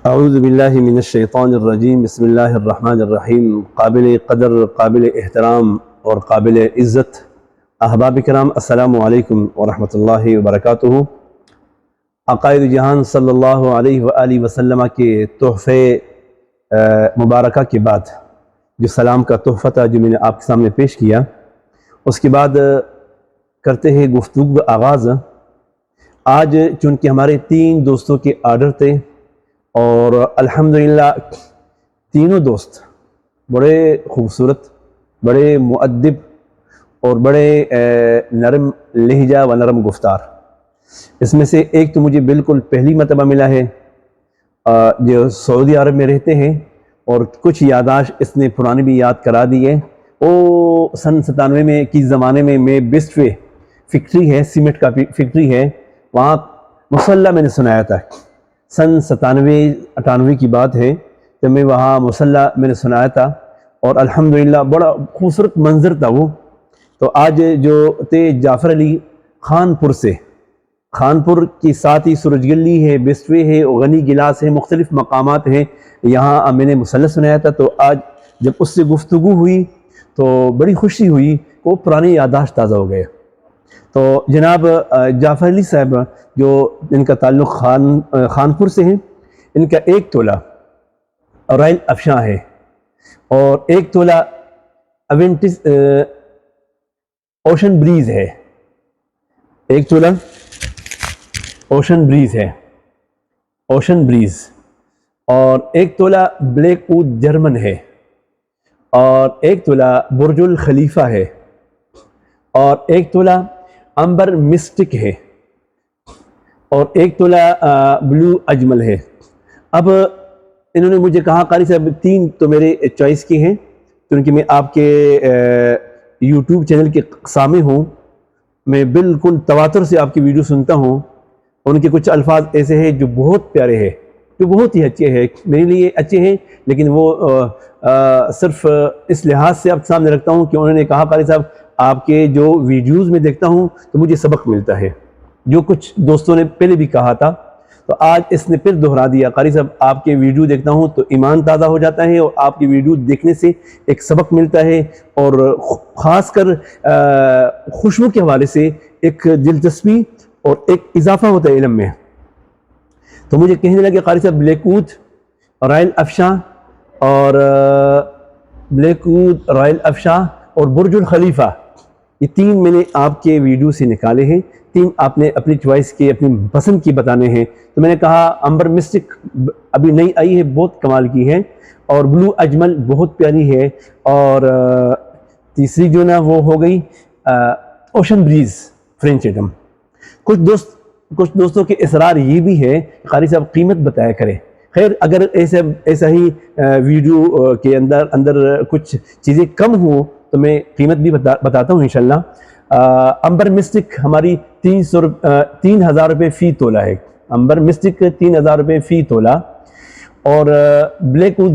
اعوذ باللہ من الشیطان الرجیم بسم اللہ الرحمن الرحیم۔ قابل قدر، قابل احترام اور قابل عزت احباب کرام، السلام علیکم ورحمۃ اللہ وبرکاتہ۔ عقائد جہان صلی اللہ علیہ وآلہ وسلم کے تحفے مبارکہ کے بعد جو سلام کا تحفہ تھا جو میں نے آپ کے سامنے پیش کیا، اس کے بعد کرتے ہیں گفتگو کا آغاز۔ آج چونکہ ہمارے 3 دوستوں کے آرڈر تھے اور الحمدللہ تینوں دوست بڑے خوبصورت، بڑے مؤدب اور بڑے نرم لہجہ و نرم گفتار۔ اس میں سے ایک تو مجھے بالکل پہلی مرتبہ ملا ہے جو سعودی عرب میں رہتے ہیں، اور کچھ یاداشت اس نے پرانی بھی یاد کرا دی ہے۔ وہ سن 97 میں کی زمانے میں بیسٹ وے فیکٹری ہے، سیمنٹ کا فیکٹری ہے، وہاں مصلح میں نے سنایا تھا۔ سن 97-98 کی بات ہے جب میں وہاں مصلح میں نے سنایا تھا، اور الحمدللہ بڑا خوبصورت منظر تھا وہ۔ تو آج جو تھے جعفر علی خانپور سے، خانپور کی ساتھ ہی سورج گلی ہے، بیسٹ وے ہے، غنی گلاس ہے، مختلف مقامات ہیں، یہاں میں نے مصلح سنایا تھا۔ تو آج جب اس سے گفتگو ہوئی تو بڑی خوشی ہوئی، وہ پرانی یاداشت تازہ ہو گئے۔ تو جناب جعفر علی صاحب جو ان کا تعلق خانپور سے ہے، ان کا 1 تولہ رائل افشاں ہے اور 1 تولہ اوینٹس اوشن بریز ہے، 1 تولہ اوشن بریز ہے، اوشن بریز، اور 1 تولہ بلیک ووڈ جرمن ہے، اور 1 تولہ برج الخلیفہ ہے، اور 1 تولہ امبر مسٹک ہے، اور 1 تولہ بلو اجمل ہے۔ اب انہوں نے مجھے کہا قاری صاحب 3 تو میرے چوائس کی ہیں، کیونکہ میں آپ کے یوٹیوب چینل کے سامع ہوں، میں بالکل تواتر سے آپ کی ویڈیو سنتا ہوں، ان کے کچھ الفاظ ایسے ہیں جو بہت پیارے ہیں، جو بہت ہی اچھے ہیں، میرے لیے اچھے ہیں، لیکن وہ صرف اس لحاظ سے آپ کے سامنے رکھتا ہوں کہ انہوں نے کہا قاری صاحب آپ کے جو ویڈیوز میں دیکھتا ہوں تو مجھے سبق ملتا ہے، جو کچھ دوستوں نے پہلے بھی کہا تھا، تو آج اس نے پھر دہرا دیا۔ قاری صاحب آپ کے ویڈیو دیکھتا ہوں تو ایمان تازہ ہو جاتا ہے، اور آپ کی ویڈیو دیکھنے سے ایک سبق ملتا ہے، اور خاص کر خوشبو کے حوالے سے ایک دلچسپی اور ایک اضافہ ہوتا ہے علم میں۔ تو مجھے کہنے لگے قاری صاحب بلیک ووڈ رائل افشاں اور بلیک ووڈ رائل افشاں اور برج الخلیفہ، یہ 3 میں نے آپ کے ویڈیو سے نکالے ہیں، 3 آپ نے اپنی چوائس کے، اپنی پسند کی بتانے ہیں۔ تو میں نے کہا امبر مسٹک ابھی نئی آئی ہے، بہت کمال کی ہے، اور بلو اجمل بہت پیاری ہے، اور تیسری جو نا وہ ہو گئی اوشن بریز فرینچ ایٹم۔ کچھ دوستوں کے اصرار یہ بھی ہے کہ قاری صاحب قیمت بتایا کرے۔ خیر، اگر ایسا ہی ویڈیو کے اندر کچھ چیزیں کم ہوں تو میں قیمت بھی بتاتا ہوں انشاءاللہ۔ امبر مسٹک ہماری 3000 روپے فی تولہ ہے، امبر مسٹک 3000 روپے فی تولہ، اور بلیک ووڈ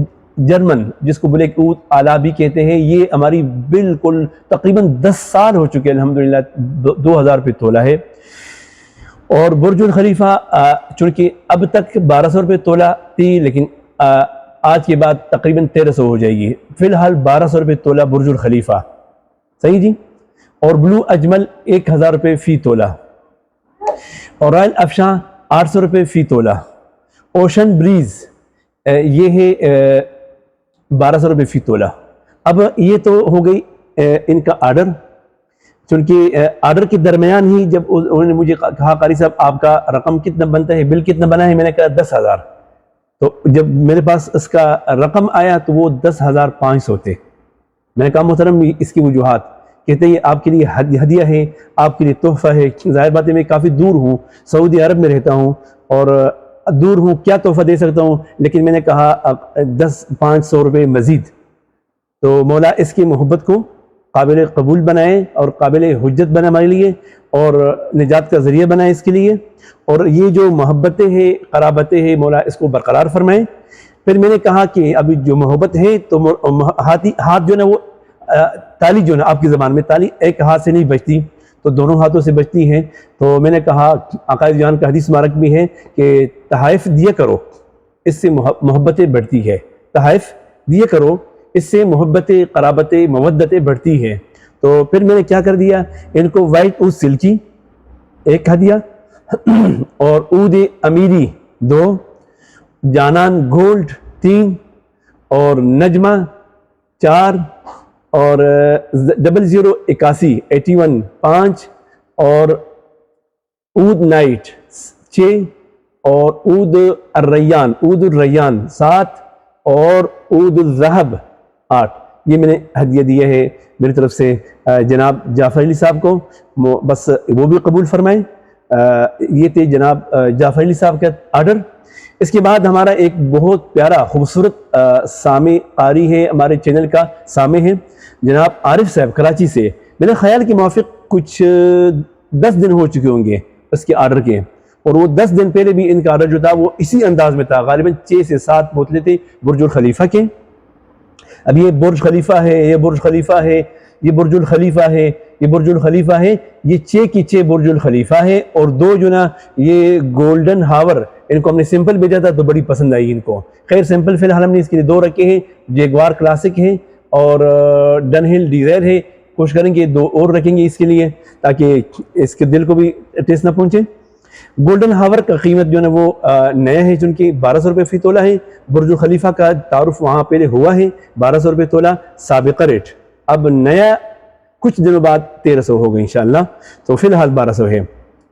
جرمن جس کو بلیک ووڈ آلا بھی کہتے ہیں، یہ ہماری بالکل تقریباً 10 سال ہو چکے الحمدللہ، 2000 روپے تولہ ہے۔ اور برج الخلیفہ چونکہ اب تک 1200 روپے تولہ تھی، لیکن آج کے بعد تقریباً 1300 ہو جائے گی، فی الحال 1200 روپے تولہ برج الخلیفہ، صحیح جی۔ اور بلو اجمل 1000 روپے فی تولہ، اور رائل افشاں 800 روپے فی تولہ، اوشن بریز یہ ہے 1200 روپے فی تولہ۔ اب یہ تو ہو گئی ان کا آرڈر، چونکہ آرڈر کے درمیان ہی جب انہوں نے مجھے کہا قاری صاحب آپ کا رقم کتنا بنتا ہے، بل کتنا بنا ہے، میں نے کہا 10,000۔ تو جب میرے پاس اس کا رقم آیا تو وہ 10,500 تھے۔ میں نے کہا محترم اس کی وجوہات، کہتے ہیں یہ آپ کے لیے ہدیہ ہے، آپ کے لیے تحفہ ہے۔ ظاہر بات ہے میں کافی دور ہوں، سعودی عرب میں رہتا ہوں، اور دور ہوں، کیا تحفہ دے سکتا ہوں، لیکن میں نے کہا 500 روپے مزید۔ تو مولا اس کی محبت کو قابل قبول بنائے اور قابل حجت بنا ہمارے لیے، اور نجات کا ذریعہ بنائے اس کے لیے، اور یہ جو محبتیں ہیں، قرابتیں ہیں، مولا اس کو برقرار فرمائے۔ پھر میں نے کہا کہ ابھی جو محبت ہے تو ہاتھ جو نا وہ تالی جو نا آپ کی زبان میں تالی ایک ہاتھ سے نہیں بجتی، تو دونوں ہاتھوں سے بچتی ہیں۔ تو میں نے کہا عقائد جان کا حدیث مبارک بھی ہے کہ تحائف دیا کرو، اس سے محبتیں بڑھتی ہے، تحائف دیا کرو، اس سے محبتیں، قرابتیں، مودتیں بڑھتی ہے۔ تو پھر میں نے کیا کر دیا، ان کو وائٹ اود سلکی ایک کھا دیا، اور اود امیری 2، جانان گولڈ 3، اور نجمہ 4، اور 0081 81 5، اور اود نائٹ 6، اور اود الریان 7، اور اود الذہب 8۔ یہ میں نے ہدیہ دیا ہے میری طرف سے جناب جعفر علی صاحب کو، بس وہ بھی قبول فرمائیں۔ یہ تھے جناب جعفر علی صاحب کا آرڈر۔ اس کے بعد ہمارا ایک بہت پیارا خوبصورت سامع قاری ہے، ہمارے چینل کا سامع ہے، جناب عارف صاحب کراچی سے۔ میرے خیال کے موافق کچھ 10 دن ہو چکے ہوں گے اس کے آرڈر کے، اور وہ 10 دن پہلے بھی ان کا آرڈر جو تھا وہ اسی انداز میں تھا، غالباً 6 سے 7 بوتلیں تھے برج الخلیفہ کے۔ اب یہ برج خلیفہ ہے، یہ برج خلیفہ ہے، یہ برج الخلیفہ ہے، یہ برج الخلیفہ ہے، یہ 6 کی 6 برج الخلیفہ ہے، اور 2 جو نا یہ گولڈن ہاور، ان کو ہم نے سمپل بھیجا تھا تو بڑی پسند آئی ان کو۔ خیر سمپل فی الحال ہم نے اس کے لیے 2 رکھے ہیں، جیگوار کلاسک ہے اور ڈن ہل ڈیزائر ہے، کوشش کریں گے 2 اور رکھیں گے اس کے لیے تاکہ اس کے دل کو بھی ٹیسٹ نہ پہنچے۔ گولڈن ہاور کا قیمت جو ہے وہ نیا ہے، چونکہ 1200 روپے فی تولہ ہے۔ برج الخلیفہ کا تعارف وہاں پہلے ہوا ہے، 1200 روپے تولہ سابقہ ریٹ، اب نیا کچھ دنوں بعد 1300 ہوگا انشاءاللہ، تو فی الحال 1200 ہے۔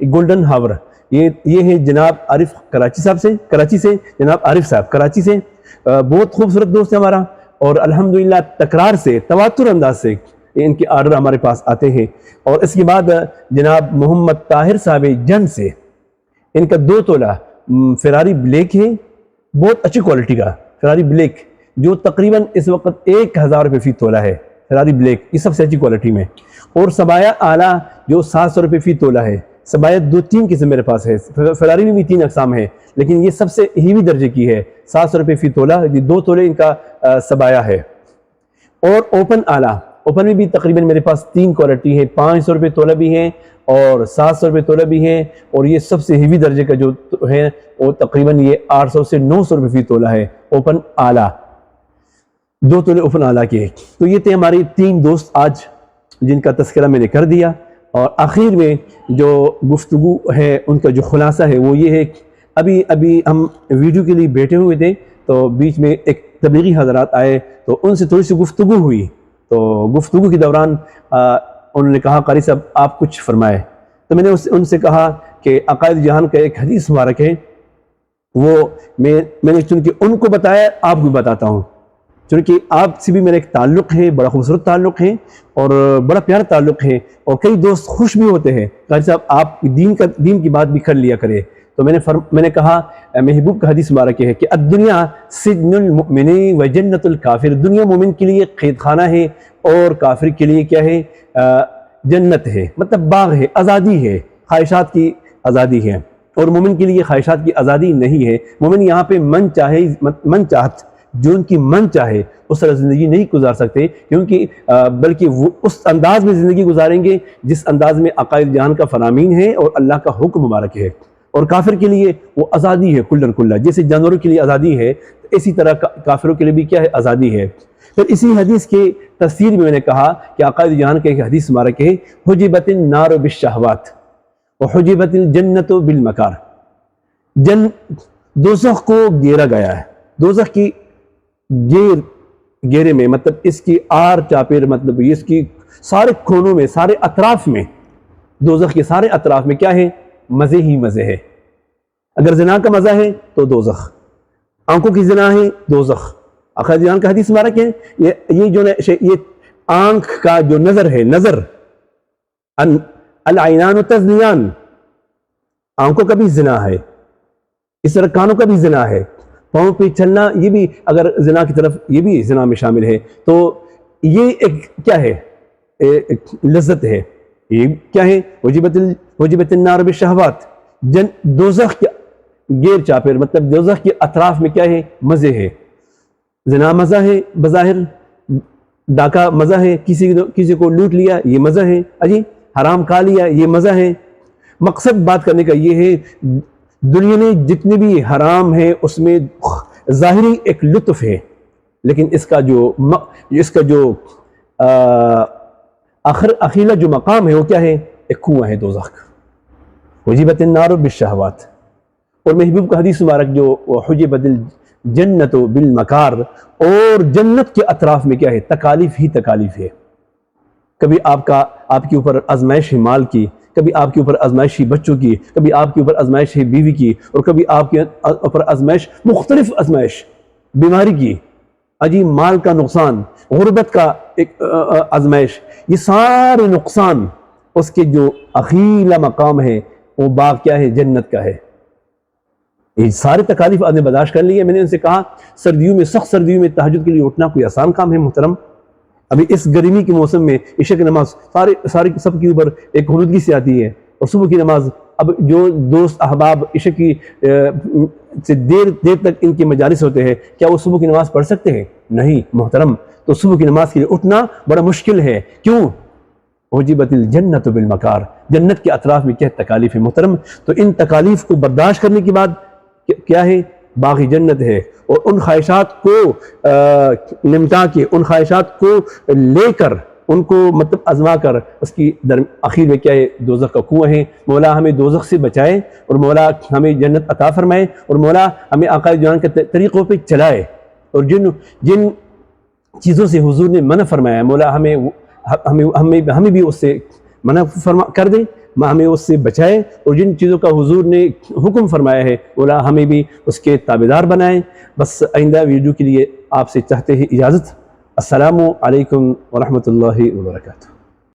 گولڈن ہاور یہ ہے جناب عارف کراچی سے جناب عارف صاحب کراچی سے، بہت خوبصورت دوست ہے ہمارا، اور الحمدللہ تکرار سے، تواتر انداز سے ان کے آرڈر ہمارے پاس آتے ہیں۔ اور اس کے بعد جناب محمد طاہر صاحب جن سے، ان کا 2 تولہ فراری بلیک ہے، بہت اچھی کوالٹی کا فراری بلیک، جو تقریباً اس وقت 1000 روپے فی تولہ ہے، فراری بلیک یہ سب سے اچھی کوالٹی میں۔ اور سبایا اعلیٰ جو 700 روپے فی تولہ ہے، سبایا 2-3 قسم میرے پاس ہے، فراری میں بھی 3 اقسام ہے، لیکن یہ سب سے ہیوی درجے کی ہے، 700 روپے فی تولہ، یہ 2 تولے ان کا سبایا ہے۔ اور اوپن اعلیٰ، اوپن میں بھی تقریباً میرے پاس 3 کوالٹی ہے، 500 روپے تولہ بھی ہے اور 700 روپے تولہ بھی ہے، اور یہ سب سے ہیوی درجے کا جو ہے وہ تقریباً یہ 800 سے 900 روپے فی تولہ ہے، اوپن اعلیٰ 2 تولے اوپن اعلیٰ کے۔ تو یہ تھے ہماری 3 دوست آج جن کا تذکرہ میں نے کر دیا، اور آخر میں جو گفتگو ہے ان کا جو خلاصہ ہے وہ یہ ہے کہ ابھی ہم ویڈیو کے لیے بیٹھے ہوئے تھے، تو بیچ میں ایک تبلیغی حضرات آئے تو ان سے تھوڑی سی گفتگو ہوئی، تو گفتگو کے دوران انہوں نے کہا قاری صاحب آپ کچھ فرمائے، تو میں نے ان سے کہا کہ عقائد جہان کا ایک حدیث مبارک ہے، وہ میں نے چونکہ ان کو بتایا آپ کو بتاتا ہوں، چونکہ آپ سے بھی میرا ایک تعلق ہے، بڑا خوبصورت تعلق ہے اور بڑا پیارا تعلق ہے، اور کئی دوست خوش بھی ہوتے ہیں قاری صاحب آپ دین کی بات بھی کر لیا کرے۔ تو میں نے کہا محبوب کا حدیث مبارک ہے کہ الدنیا سجن المؤمن و جنت الکافر، دنیا مومن کے لیے قید خانہ ہے اور کافر کے لیے کیا ہے، جنت ہے، مطلب باغ ہے، آزادی ہے، خواہشات کی آزادی ہے، اور مومن کے لیے خواہشات کی آزادی نہیں ہے۔ مومن یہاں پہ من چاہت جو ان کی من چاہے اس طرح زندگی نہیں گزار سکتے، کیونکہ بلکہ وہ اس انداز میں زندگی گزاریں گے جس انداز میں عقائد جہان کا فرامین ہے اور اللہ کا حکم مبارک ہے۔ اور کافر کے لیے وہ آزادی ہے کلن کلہ، جیسے جانوروں کے لیے آزادی ہے اسی طرح کافروں کے لیے بھی کیا ہے، آزادی ہے۔ پھر اسی حدیث کے تفسیر میں نے کہا کہ عقائد جہان کا ایک حدیث مبارک ہے، حجبت النار بالشہوات وحجبت الجنت بالمکار، دوزخ کو گھیرا گیا ہے، دوزخ کی گھیرے میں، مطلب اس کی آر چاپیر، مطلب اس کی سارے کونوں میں، سارے اطراف میں، دوزخ کے سارے اطراف میں کیا ہے، مزے ہی مزے ہے۔ اگر زنا کا مزہ ہے تو دوزخ، آنکھوں کی زنا ہے دوزخ۔ عقائد جہان کا حدیث مبارک ہے، یہ جو یہ آنکھ کا جو نظر ہے، نظر العینان تزنیان، آنکھوں کا بھی زنا ہے، اس طرح کانوں کا بھی زنا ہے، پاؤں پہ چلنا یہ بھی اگر زنا کی طرف، یہ بھی زنا میں شامل ہے۔ تو یہ ایک کیا ہے، ایک لذت ہے، یہ کیا ہے، وجبت النار بالشہوات، دوزخ کے گیر چاپیر، مطلب دوزخ کے اطراف میں کیا ہے، مزے ہے۔ زنا مزہ ہے بظاہر، ڈاکہ مزہ ہے، کسی کو لوٹ لیا یہ مزہ ہے، حرام کھا لیا یہ مزہ ہے۔ مقصد بات کرنے کا یہ ہے دنیا میں جتنے بھی حرام ہیں اس میں ظاہری ایک لطف ہے، لیکن اس کا جو اخیرا جو مقام ہے وہ کیا ہے؟ ایک کنواں ہے دوزخ، حجبت النار بالشہوات۔ اور محبوب کا حدیث مبارک جو حجبت الجنت بالمکار، اور جنت کے اطراف میں کیا ہے؟ تکالیف ہی تکالیف ہے۔ کبھی آپ کے اوپر آزمائش ہے مال کی، کبھی آپ کے اوپر آزمائش ہے بچوں کی، کبھی آپ کے اوپر آزمائش ہے بیوی کی، اور کبھی آپ کے اوپر آزمائش مختلف آزمائش، بیماری کی، عجیب مال کا نقصان، غربت کا ایک آزمائش، یہ سارے نقصان اس کے جو اخیلا مقام ہے وہ باغ کیا ہے؟ جنت کا ہے۔ یہ سارے تکالیف آپ نے برداشت کر لی ہے۔ میں نے ان سے کہا سردیوں میں، سخت سردیوں میں تہجد کے لیے اٹھنا کوئی آسان کام ہے محترم؟ ابھی اس گرمی کے موسم میں عشاء کی نماز سارے سب کے اوپر ایک غنودگی سے آتی ہے، اور صبح کی نماز اب جو دوست احباب عشاء کی سے دیر تک ان کے مجالس ہوتے ہیں، کیا وہ صبح کی نماز پڑھ سکتے ہیں؟ نہیں محترم۔ تو صبح کی نماز کے لیے اٹھنا بڑا مشکل ہے، کیوں؟ حجبت الجنت بالمکار، جنت کے اطراف میں کیا تکالیف ہے محترم۔ تو ان تکالیف کو برداشت کرنے کے بعد کیا ہے؟ باغ جنت ہے، اور ان خواہشات کو نمٹا کے، ان خواہشات کو لے کر، ان کو مطلب آزما کر، اس کی آخر میں کیا ہے؟ دوزخ کا کنواں ہے۔ مولا ہمیں دوزخ سے بچائے، اور مولا ہمیں جنت عطا فرمائے، اور مولا ہمیں آقا جان کے طریقوں پہ چلائے، اور جن چیزوں سے حضور نے منع فرمایا ہے مولا ہمیں بھی اس سے منع کر دیں، ہمیں اس سے بچائے، اور جن چیزوں کا حضور نے حکم فرمایا ہے مولا ہمیں بھی اس کے تابعدار بنائیں۔ بس آئندہ ویڈیو کے لیے آپ سے چاہتے ہیں اجازت۔ السلام علیکم ورحمۃ اللہ وبرکاتہ۔